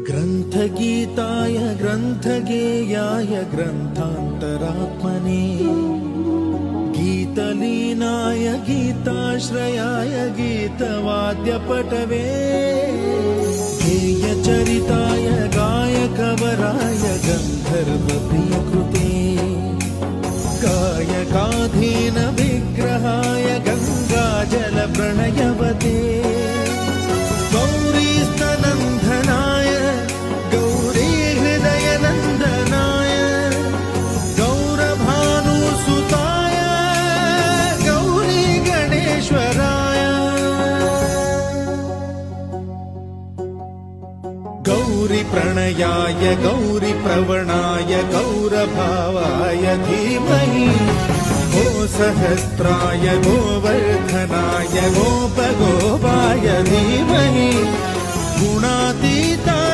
ग्रन्थगीताय ग्रन्थगेयाय ग्रन्थान्तरात्मने गीतलीनाय गीताश्रयाय गीतवाद्यपटवे गेयचरिताय गायकवराय गन्धर्वप्रियकृते गायकाधीन विग्रहाय गङ्गाजलप्रणयवते गौरीस्तनन्दनाय गौरीहृदयनन्दनाय गौरभानुसुताय गौरीगणेश्वराय गौरीप्रणयाय गौरीप्रवणाय गौरभावाय धीमहि गोसहस्राय गोवर्धनाय गोपगोपाय धीमहि गुणातीताय